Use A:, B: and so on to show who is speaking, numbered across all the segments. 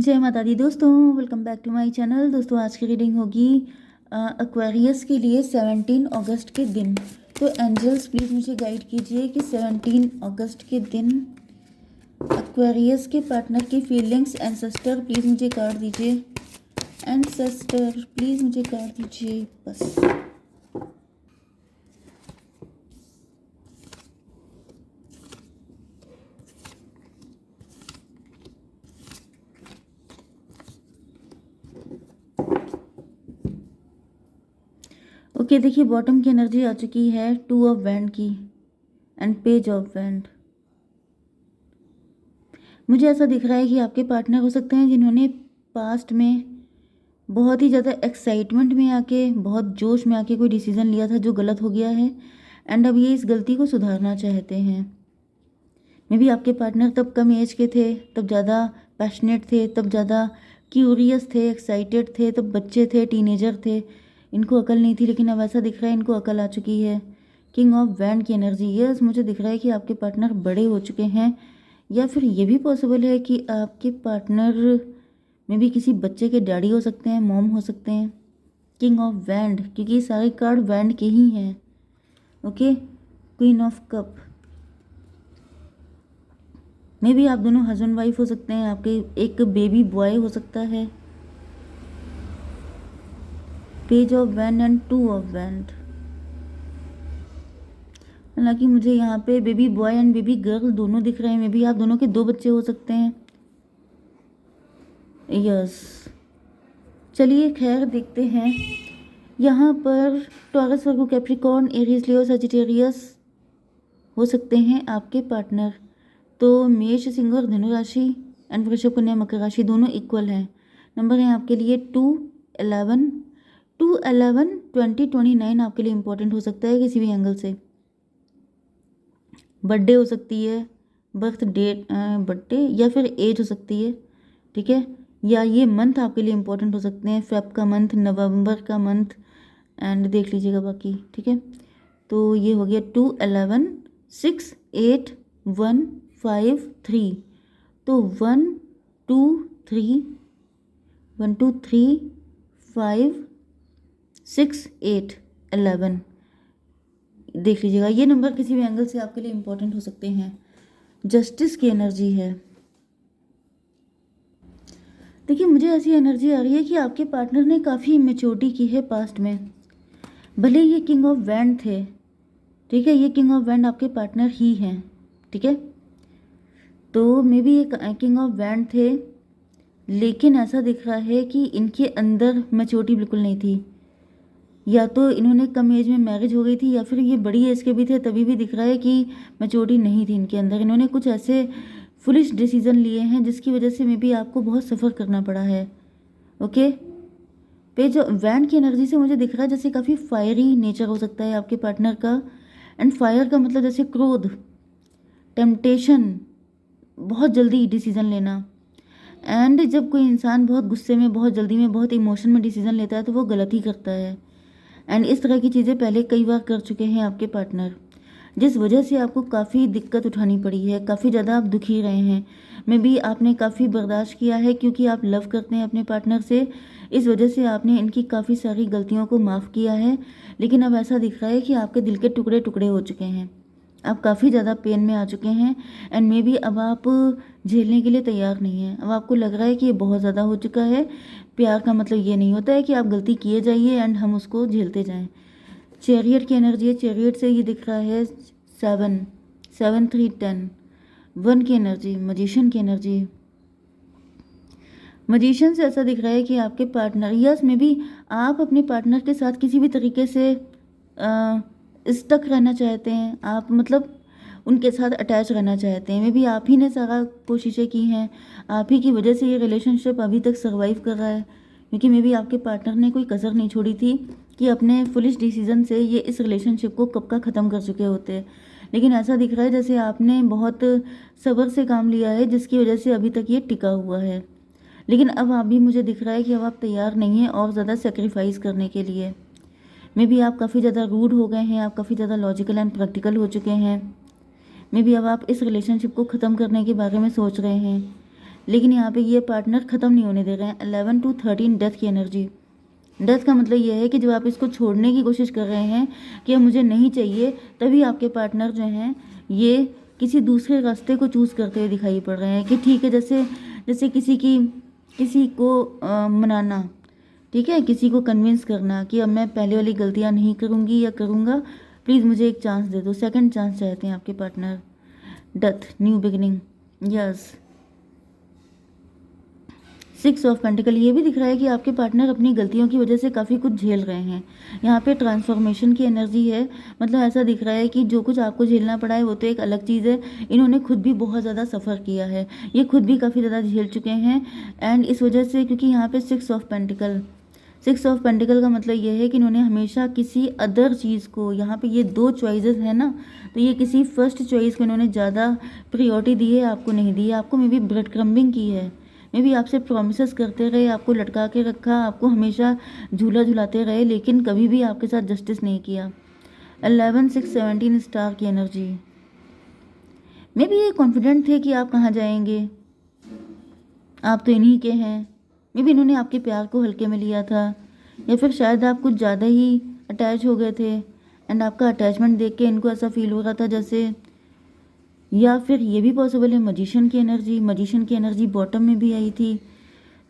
A: जय माता दी दोस्तों, welcome back to my channel. दोस्तों आज की रीडिंग होगी एक्वेरियस के लिए 17 अगस्त के दिन। तो एंजल्स प्लीज़ मुझे गाइड कीजिए कि 17 अगस्त के दिन एक्वेरियस के पार्टनर की फीलिंग्स। एंसेस्टर प्लीज़ मुझे कार्ड दीजिए। एंसेस्टर प्लीज़ मुझे कार्ड दीजिए बस। ओके देखिए, बॉटम की एनर्जी आ चुकी है 2 ऑफ वैंड की एंड पेज ऑफ वैंड। मुझे ऐसा दिख रहा है कि आपके पार्टनर हो सकते हैं जिन्होंने पास्ट में बहुत ही ज़्यादा एक्साइटमेंट में आके, बहुत जोश में आके कोई डिसीज़न लिया था जो गलत हो गया है एंड अब ये इस गलती को सुधारना चाहते हैं। मे बी आपके पार्टनर तब कम एज के थे, तब ज़्यादा पैशनेट थे, तब ज़्यादा क्यूरियस थे, एक्साइटेड थे, तब बच्चे थे, टीनेजर थे, इनको अकल नहीं थी। लेकिन अब ऐसा दिख रहा है इनको अकल आ चुकी है। किंग ऑफ वैंड की एनर्जी। यस, मुझे दिख रहा है कि आपके पार्टनर बड़े हो चुके हैं, या फिर ये भी पॉसिबल है कि आपके पार्टनर में भी किसी बच्चे के डैडी हो सकते हैं, मॉम हो सकते हैं। किंग ऑफ वैंड, क्योंकि ये सारे कार्ड वैंड के ही हैं। Okay, queen of cup. मे भी आप दोनों हस्बैंड वाइफ हो सकते हैं, आपके एक बेबी बॉय हो सकता है। Page of wand and 2 of wand. हालांकि मुझे यहाँ पे baby boy and baby girl दोनों दिख रहे हैं। मे बी आप दोनों के 2 बच्चे हो सकते हैं। यस, चलिए खैर देखते हैं। यहाँ पर टॉरस, वर्गो, कैप्रिकॉर्न, एरीज, लियो, सजिटेरियस हो सकते हैं आपके पार्टनर। तो मेष, सिंह और धनु राशि एंड वृषभ, कन्या, मकर राशि दोनों इक्वल हैं। नंबर हैं आपके लिए 2, 11, 2, 11, 20, 29 आपके लिए इंपॉर्टेंट हो सकता है किसी भी एंगल से। बर्थडे हो सकती है, बर्थ डेट, बर्थडे या फिर एज हो सकती है, ठीक है। या ये मंथ आपके लिए इंपॉर्टेंट हो सकते हैं, फेब का मंथ, नवंबर का मंथ एंड देख लीजिएगा बाकी, ठीक है। तो ये हो गया 2, 11, 6, 8, 1, 5, 3। तो 1, 2, 3, 1, 2, 3, 5, 6, 8, 11 देख लीजिएगा। ये नंबर किसी भी एंगल से आपके लिए इंपॉर्टेंट हो सकते हैं। जस्टिस की एनर्जी है। देखिए, मुझे ऐसी एनर्जी आ रही है कि आपके पार्टनर ने काफ़ी मैच्योरिटी की है पास्ट में। भले ये किंग ऑफ वैंड थे, ठीक है, ये किंग ऑफ वैंड आपके पार्टनर ही हैं, ठीक है। तो मे बी ये किंग ऑफ वैंड थे, लेकिन ऐसा दिख रहा है कि इनके अंदर मैच्योरिटी बिल्कुल नहीं थी। या तो इन्होंने कम एज में मैरिज हो गई थी, या फिर ये बड़ी एज के भी थे, तभी भी दिख रहा है कि मैच्योरिटी नहीं थी इनके अंदर। इन्होंने कुछ ऐसे फुलिश डिसीजन लिए हैं जिसकी वजह से मे बी आपको बहुत सफ़र करना पड़ा है। ओके, पेज वैंड की एनर्जी से मुझे दिख रहा है जैसे काफ़ी फायरी नेचर हो सकता है आपके पार्टनर का। एंड फायर का मतलब जैसे क्रोध, टेम्पटेशन, बहुत जल्दी डिसीजन लेना। एंड जब कोई इंसान बहुत गुस्से में, बहुत जल्दी में, बहुत इमोशन में डिसीजन लेता है तो वो गलत ही करता है। एंड इस तरह की चीज़ें पहले कई बार कर चुके हैं आपके पार्टनर, जिस वजह से आपको काफ़ी दिक्कत उठानी पड़ी है, काफ़ी ज़्यादा आप दुखी रहे हैं। मे बी आपने काफ़ी बर्दाश्त किया है क्योंकि आप लव करते हैं अपने पार्टनर से। इस वजह से आपने इनकी काफ़ी सारी गलतियों को माफ़ किया है। लेकिन अब ऐसा दिख रहा है कि आपके दिल के टुकड़े टुकड़े हो चुके हैं, आप काफ़ी ज़्यादा पेन में आ चुके हैं। एंड मे बी अब आप झेलने के लिए तैयार नहीं हैं। अब आपको लग रहा है कि ये बहुत ज़्यादा हो चुका है। प्यार का मतलब ये नहीं होता है कि आप गलती किए जाइए एंड हम उसको झेलते जाएं। चैरियट की एनर्जी है। चैरियट से ये दिख रहा है 7, 7, 3, 10, 1 की एनर्जी। मजिशियन की एनर्जी। मजिशियन से ऐसा दिख रहा है कि आपके पार्टनर, यस मे बी आप अपने पार्टनर के साथ किसी भी तरीके से स्टक रहना चाहते हैं। आप मतलब उनके साथ अटैच रहना चाहते हैं। मे बी आप ही ने सारा कोशिशें की हैं, आप ही की वजह से ये रिलेशनशिप अभी तक सर्वाइव कर रहा है। क्योंकि मे बी आपके पार्टनर ने कोई कसर नहीं छोड़ी थी कि अपने फुलिश डिसीजन से ये इस रिलेशनशिप को कब का ख़त्म कर चुके होते। लेकिन ऐसा दिख रहा है जैसे आपने बहुत सब्र से काम लिया है, जिसकी वजह से अभी तक ये टिका हुआ है। लेकिन अब आप भी, मुझे दिख रहा है कि अब आप तैयार नहीं हैं और ज़्यादा सेक्रीफाइस करने के लिए। मे बी आप काफ़ी ज़्यादा रूड हो गए हैं, आप काफ़ी ज़्यादा लॉजिकल एंड प्रैक्टिकल हो चुके हैं। मे बी अब आप इस रिलेशनशिप को ख़त्म करने के बारे में सोच रहे हैं। लेकिन यहाँ पे ये पार्टनर ख़त्म नहीं होने दे रहे हैं। 11 to 13 डेथ की एनर्जी। डेथ का मतलब ये है कि जब आप इसको छोड़ने की कोशिश कर रहे हैं कि मुझे नहीं चाहिए, तभी आपके पार्टनर जो हैं ये किसी दूसरे रास्ते को चूज़ करते हुए दिखाई पड़ रहे हैं कि ठीक है, जैसे जैसे किसी को मनाना, ठीक है, किसी को कन्विंस करना कि अब मैं पहले वाली गलतियां नहीं करूंगी या करूंगा, प्लीज़ मुझे एक चांस दे दो। सेकंड चांस चाहते हैं आपके partner. Death, new beginning, yes. 6 of pentacle. ये भी दिख रहा है कि आपके पार्टनर अपनी गलतियों की वजह से काफ़ी कुछ झेल रहे हैं। यहाँ पे ट्रांसफॉर्मेशन की एनर्जी है, मतलब ऐसा दिख रहा है कि जो कुछ आपको झेलना पड़ा है वो तो एक अलग चीज़ है, इन्होंने खुद भी बहुत ज़्यादा सफ़र किया है, ये खुद भी काफ़ी ज़्यादा झेल चुके हैं। एंड इस वजह से, क्योंकि यहाँ पे 6 ऑफ पेंटिकल, 6 ऑफ पेंटिकल का मतलब ये है कि इन्होंने हमेशा किसी अदर चीज़ को, यहाँ पे ये 2 चॉइसेस है ना, तो ये किसी फर्स्ट चॉइस को इन्होंने ज़्यादा प्रियोरिटी दी है, आपको नहीं दी है। आपको मे बी ब्रेड क्रम्बिंग की है, मे बी आपसे प्रोमिसेस करते रहे, आपको लटका के रखा, आपको हमेशा झूला झुलाते रहे, लेकिन कभी भी आपके साथ जस्टिस नहीं किया। 11 6 17 स्टार की एनर्जी। मे बी ये कॉन्फिडेंट थे कि आप कहाँ जाएंगे, आप तो इन्हीं के हैं। मे बी इन्होंने आपके प्यार को हल्के में लिया था, या फिर शायद आप कुछ ज़्यादा ही अटैच हो गए थे एंड आपका अटैचमेंट देख के इनको ऐसा फील हो रहा था जैसे, या फिर ये भी पॉसिबल है मजिशियन की एनर्जी। मजिशियन की एनर्जी बॉटम में भी आई थी,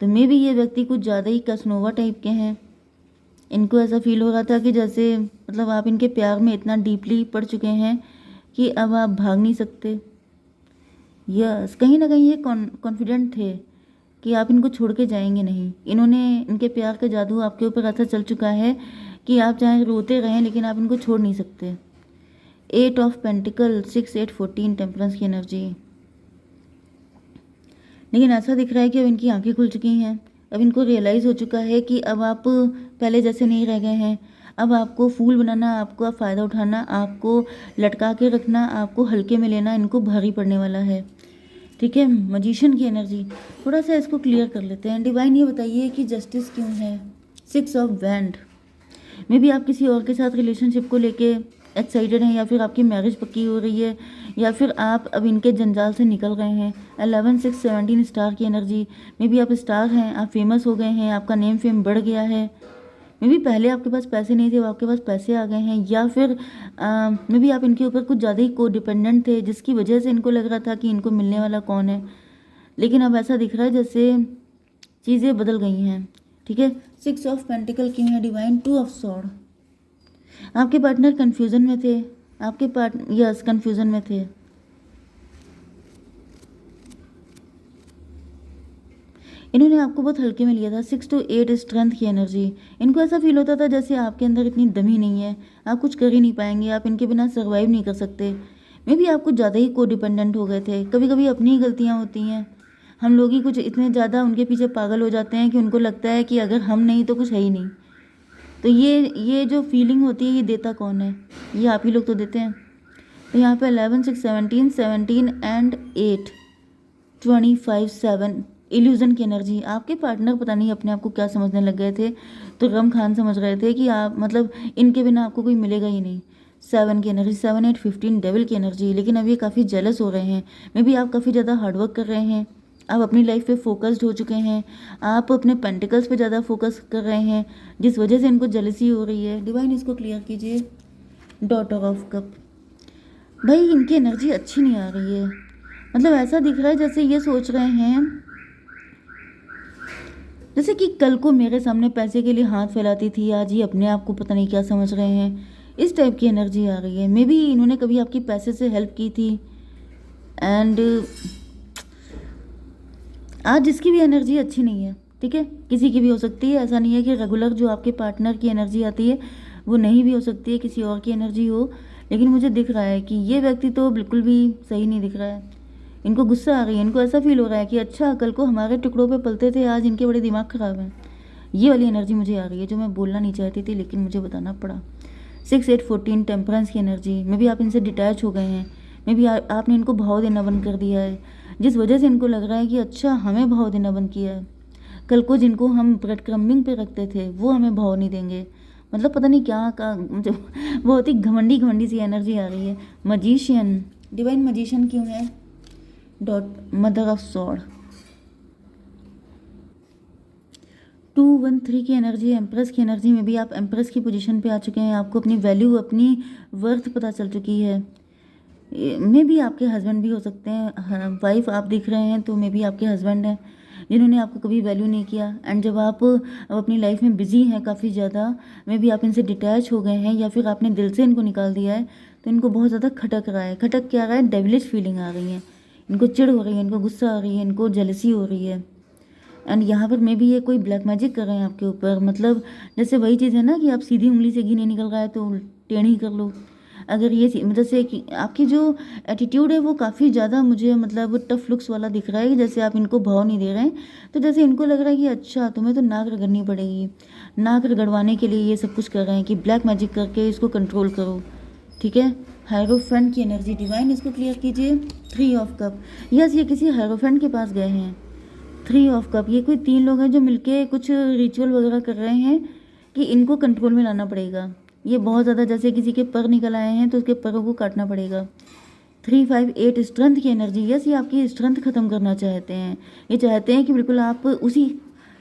A: तो मे बी ये व्यक्ति कुछ ज़्यादा ही कैसनोवा टाइप के हैं। इनको ऐसा फील हो रहा था कि जैसे, मतलब आप इनके प्यार में इतना डीपली पड़ चुके हैं कि अब आप भाग नहीं सकते। यस, कहीं ना कहीं ये कॉन्फिडेंट थे कि आप इनको छोड़ के जाएंगे नहीं। इन्होंने, इनके प्यार का जादू आपके ऊपर ऐसा चल चुका है कि आप चाहे रोते रहें लेकिन आप इनको छोड़ नहीं सकते। 8 ऑफ पेंटिकल, 6 8 14 टेम्परेंस की एनर्जी। लेकिन ऐसा दिख रहा है कि अब इनकी आंखें खुल चुकी हैं, अब इनको रियलाइज़ हो चुका है कि अब आप पहले जैसे नहीं रह गए हैं। अब आपको फूल बनाना, आपको फ़ायदा उठाना, आपको लटका के रखना, आपको हल्के में लेना इनको भारी पड़ने वाला है। ठीक है, मजिशियन की एनर्जी। थोड़ा सा इसको क्लियर कर लेते हैं। डिवाइन ये बताइए कि जस्टिस क्यों है। 6 ऑफ वैंड। मे बी आप किसी और के साथ रिलेशनशिप को लेके एक्साइटेड हैं, या फिर आपकी मैरिज पक्की हो रही है, या फिर आप अब इनके जंजाल से निकल गए हैं। 11 6 17 स्टार की एनर्जी। मे बी आप स्टार हैं, आप फेमस हो गए हैं, आपका नेम फेम बढ़ गया है। मे बी पहले आपके पास पैसे नहीं थे, वो आपके पास पैसे आ गए हैं, या फिर मे बी आप इनके ऊपर कुछ ज़्यादा ही को डिपेंडेंट थे, जिसकी वजह से इनको लग रहा था कि इनको मिलने वाला कौन है। लेकिन अब ऐसा दिख रहा है जैसे चीज़ें बदल गई हैं। ठीक है, 6 ऑफ पेंटिकल क्यों है डिवाइन। 2 of sword. आपके पार्टनर कंफ्यूजन में थे, यस कंफ्यूजन में थे। इन्होंने आपको बहुत हल्के में लिया था। 6 to 8 स्ट्रेंथ की एनर्जी। इनको ऐसा फील होता था जैसे आपके अंदर इतनी दम ही नहीं है, आप कुछ कर ही नहीं पाएंगे, आप इनके बिना सर्वाइव नहीं कर सकते। मे बी आप कुछ ज़्यादा ही को डिपेंडेंट हो गए थे। कभी कभी अपनी ही गलतियाँ होती हैं, हम लोग ही कुछ इतने ज़्यादा उनके पीछे पागल हो जाते हैं कि उनको लगता है कि अगर हम नहीं तो कुछ है ही नहीं। तो ये जो फीलिंग होती है ये देता कौन है, ये आप ही लोग तो देते हैं। तो यहाँ पे 11 6 17 17 एंड 8 25 7 इल्यूज़न की एनर्जी। आपके पार्टनर पता नहीं अपने आप को क्या समझने लग गए थे, तो गम खान समझ रहे थे कि आप, मतलब इनके बिना आपको कोई मिलेगा ही नहीं। 7 की एनर्जी, 7 8 15 डेविल की एनर्जी। लेकिन अब ये काफ़ी जेलस हो रहे हैं। मे बी आप काफ़ी ज़्यादा हार्डवर्क कर रहे हैं, आप अपनी लाइफ पे फोकस्ड हो चुके हैं, आप अपने पेंटिकल्स पे ज़्यादा फोकस कर रहे हैं, जिस वजह से इनको जेलसी हो रही है। डिवाइन इसको क्लियर कीजिए। Daughter of cup. भाई इनकी एनर्जी अच्छी नहीं आ रही है, मतलब ऐसा दिख रहा है जैसे ये सोच रहे हैं जैसे कि कल को मेरे सामने पैसे के लिए हाथ फैलाती थी, आज ये अपने आप को पता नहीं क्या समझ रहे हैं। इस टाइप की एनर्जी आ रही है। मे बी इन्होंने कभी आपकी पैसे से हेल्प की थी, एंड आज जिसकी भी एनर्जी अच्छी नहीं है, ठीक है, किसी की भी हो सकती है। ऐसा नहीं है कि रेगुलर जो आपके पार्टनर की एनर्जी आती है वो नहीं भी हो सकती है, किसी और की एनर्जी हो। लेकिन मुझे दिख रहा है कि ये व्यक्ति तो बिल्कुल भी सही नहीं दिख रहा है। इनको गुस्सा आ रही है, इनको ऐसा फील हो रहा है कि अच्छा कल को हमारे टुकड़ों पे पलते थे, आज इनके बड़े दिमाग ख़राब हैं। ये वाली एनर्जी मुझे आ रही है जो मैं बोलना नहीं चाहती थी लेकिन मुझे बताना पड़ा। 6 8 14 टेम्परेंस की एनर्जी। मे बी आप इनसे डिटैच हो गए हैं, मे बी आपने इनको भाव देना बंद कर दिया है, जिस वजह से इनको लग रहा है कि अच्छा हमें भाव देना बंद किया है, कल को जिनको हम ब्रेड क्रम्बिंग पे रखते थे वो हमें भाव नहीं देंगे। मतलब पता नहीं क्या का, मुझे बहुत ही घमंडी सी एनर्जी आ रही है। मजिशियन, डिवाइन मजिशियन क्यों है। Dot mother of sword. 213 की एनर्जी, एम्प्रेस की एनर्जी में भी आप एम्प्रेस की पोजीशन पे आ चुके हैं। आपको अपनी वैल्यू, अपनी वर्थ पता चल चुकी है। मे भी आपके हस्बैंड भी हो सकते हैं, वाइफ आप दिख रहे हैं तो मे भी आपके हस्बैंड हैं जिन्होंने आपको कभी वैल्यू नहीं किया। एंड जब आप अब अपनी लाइफ में बिजी हैं काफ़ी ज़्यादा, मे भी आप इनसे डिटैच हो गए हैं या फिर आपने दिल से इनको निकाल दिया है, तो इनको बहुत ज़्यादा खटक रहा है। खटक क्या रहा है? डेविलिश फीलिंग आ रही है, इनको चिढ़ हो रही है, इनको गुस्सा आ रही है, इनको जेलसी हो रही है। एंड यहाँ पर मे भी ये कोई ब्लैक मैजिक कर रहे हैं आपके ऊपर। मतलब जैसे वही चीज़ है ना कि आप सीधी उंगली से घी नहीं निकल रहा है तो टेढ़ी कर लो। अगर ये जैसे कि आपकी जो एटीट्यूड है वो काफ़ी ज़्यादा मुझे मतलब टफ लुक्स वाला दिख रहा है, कि जैसे आप इनको भाव नहीं दे रहे हैं। तो जैसे इनको लग रहा है कि अच्छा तुम्हें तो नाक रगड़नी पड़ेगी, नाक रगड़वाने के लिए ये सब कुछ कर रहे हैं कि ब्लैक मैजिक करके इसको कंट्रोल करो। ठीक है, हायरोफेंट की एनर्जी डिवाइन, इसको क्लियर कीजिए। 3 ऑफ कप, यस ये किसी हायरोफेंट के पास गए हैं। 3 ऑफ कप, ये कोई 3 लोग हैं जो मिलके कुछ रिचुअल वगैरह कर रहे हैं कि इनको कंट्रोल में लाना पड़ेगा। ये बहुत ज़्यादा, जैसे किसी के पर निकल आए हैं तो उसके परों को काटना पड़ेगा। 3 5 8 स्ट्रेंथ की एनर्जी, यस ये आपकी स्ट्रेंथ ख़त्म करना चाहते हैं। ये चाहते हैं कि बिल्कुल आप उसी,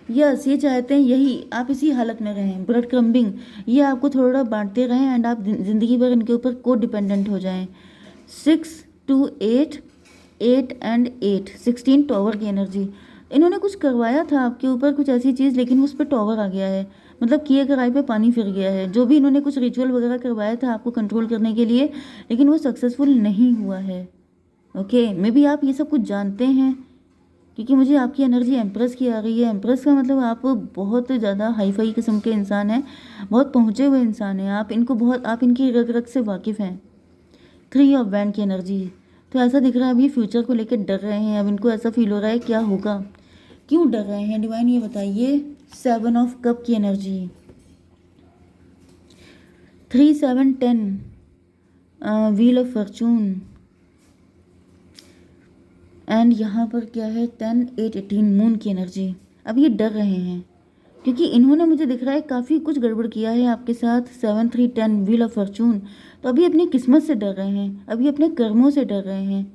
A: यस ये चाहते हैं यही आप इसी हालत में रहें, ब्रेड क्रम्बिंग, ये आपको थोड़ा बांटते रहें एंड आप ज़िंदगी भर इनके ऊपर को डिपेंडेंट हो जाएं। 6 2 8 8 एंड 8 16 टॉवर की एनर्जी, इन्होंने कुछ करवाया था आपके ऊपर कुछ ऐसी चीज़, लेकिन उस पर टॉवर आ गया है। मतलब किए कराए पे पानी फिर गया है। जो भी इन्होंने कुछ रिचुअल वगैरह करवाया था आपको कंट्रोल करने के लिए, लेकिन वो सक्सेसफुल नहीं हुआ है। ओके, मे बी आप ये सब कुछ जानते हैं, क्योंकि मुझे आपकी एनर्जी एम्प्रेस की आ रही है। एम्प्रेस का मतलब आप बहुत ज़्यादा हाई फाई किस्म के इंसान हैं, बहुत पहुँचे हुए इंसान हैं आप, इनको बहुत, आप इनकी रग रग से वाकिफ़ हैं। 3 ऑफ बैंड की एनर्जी, तो ऐसा दिख रहा है अभी फ्यूचर को लेकर डर रहे हैं। अब इनको ऐसा फील हो रहा है क्या होगा, क्यों डर रहे हैं डिवाइन ये बताइए। 7 ऑफ कप की energy, 3 7 10 wheel of Fortune, and यहाँ पर क्या है 10 8 18 मून की एनर्जी। अब ये डर रहे हैं क्योंकि इन्होंने, मुझे दिख रहा है काफ़ी कुछ गड़बड़ किया है आपके साथ। 7 3 10 व्हील ऑफ फॉर्चून, तो अभी अपनी किस्मत से डर रहे हैं, अभी अपने कर्मों से डर रहे हैं।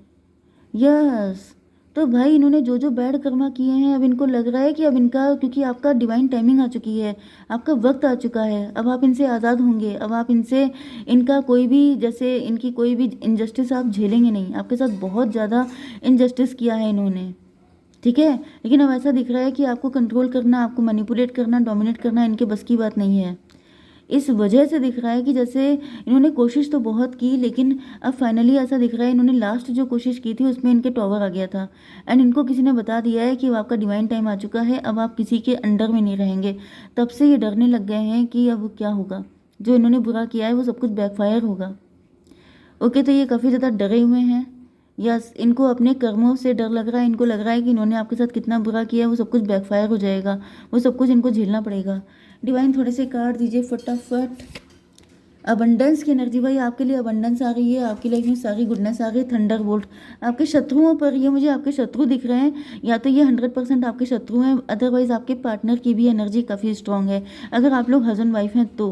A: यस, तो भाई इन्होंने जो जो बैड कर्मा किए हैं, अब इनको लग रहा है कि अब इनका, क्योंकि आपका डिवाइन टाइमिंग आ चुकी है, आपका वक्त आ चुका है, अब आप इनसे आज़ाद होंगे। अब आप इनसे, इनका कोई भी, जैसे इनकी कोई भी इनजस्टिस आप झेलेंगे नहीं। आपके साथ बहुत ज़्यादा इनजस्टिस किया है इन्होंने, ठीक है, लेकिन अब ऐसा दिख रहा है कि आपको कंट्रोल करना, आपको मैनिपुलेट करना, डोमिनेट करना इनके बस की बात नहीं है। इस वजह से दिख रहा है कि जैसे इन्होंने कोशिश तो बहुत की, लेकिन अब फाइनली ऐसा दिख रहा है इन्होंने लास्ट जो कोशिश की थी उसमें इनके टॉवर आ गया था। एंड इनको किसी ने बता दिया है कि अब आपका डिवाइन टाइम आ चुका है, अब आप किसी के अंडर में नहीं रहेंगे। तब से ये डरने लग गए हैं कि अब क्या होगा, जो इन्होंने बुरा किया है वो सब कुछ बैकफायर होगा। ओके, तो ये काफ़ी ज़्यादा डरे हुए हैं। यस, इनको अपने कर्मों से डर लग रहा है, इनको लग रहा है कि इन्होंने आपके साथ कितना बुरा किया है वो सब कुछ बैकफायर हो जाएगा, वो सब कुछ इनको झेलना पड़ेगा। डिवाइन थोड़े से कार्ड दीजिए फटाफट। अबंडेंस की एनर्जी, भाई आपके लिए अबंडेंस आ रही है, आपकी लाइफ में सारी गुडनेस आ गई। थंडर बोल्ट, आपके शत्रुओं पर, ये मुझे आपके शत्रु दिख रहे हैं, या तो ये 100% आपके शत्रु हैं, अदरवाइज आपके पार्टनर की भी एनर्जी काफ़ी स्ट्रांग है। अगर आप लोग हस्बैंड वाइफ हैं तो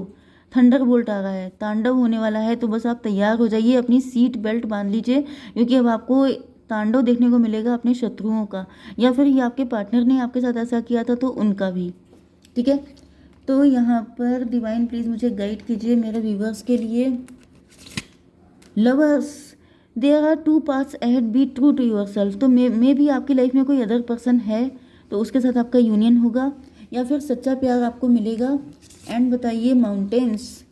A: थंडर बोल्ट आ रहा है, तांडव होने वाला है, तो बस आप तैयार हो जाइए, अपनी सीट बेल्ट बांध लीजिए, क्योंकि अब आपको तांडव देखने को मिलेगा अपने शत्रुओं का, या फिर ये आपके पार्टनर ने आपके साथ ऐसा किया था तो उनका भी। ठीक है, तो यहाँ पर डिवाइन प्लीज़ मुझे गाइड कीजिए मेरे व्यूवर्स के लिए। Lovers, there are 2 paths ahead, be true to yourself. तो मे भी आपकी लाइफ में कोई अदर पर्सन है, तो उसके साथ आपका यूनियन होगा या फिर सच्चा प्यार आपको मिलेगा। एंड बताइए माउंटेन्स,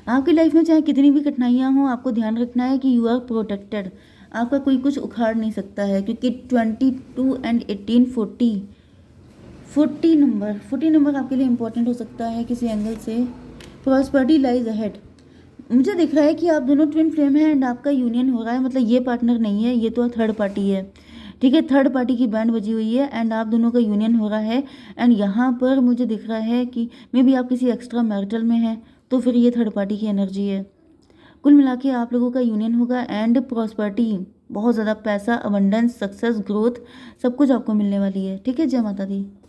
A: आपकी लाइफ में चाहे कितनी भी कठिनाइयाँ हों, आपको ध्यान रखना है कि यू आर प्रोटेक्टेड, आपका कोई कुछ उखाड़ नहीं सकता है, क्योंकि 22 एंड 18 40 नंबर आपके लिए इंपॉर्टेंट हो सकता है किसी एंगल से। प्रॉस्पेरिटी लाइज अहेड, मुझे दिख रहा है कि आप दोनों ट्विन फ्लेम हैं एंड आपका यूनियन हो रहा है, मतलब ये पार्टनर नहीं है, ये तो थर्ड पार्टी है। ठीक है, थर्ड पार्टी की बैंड बजी हुई है एंड आप दोनों का यूनियन हो रहा है। एंड यहाँ पर मुझे दिख रहा है कि मे बी आप किसी एक्स्ट्रा मैरिटल में हैं, तो फिर ये थर्ड पार्टी की एनर्जी है। कुल मिला के आप लोगों का यूनियन होगा एंड प्रॉस्पेरिटी, बहुत ज़्यादा पैसा, अबंडेंस, सक्सेस, ग्रोथ, सब कुछ आपको मिलने वाली है। ठीक है, जय माता दी।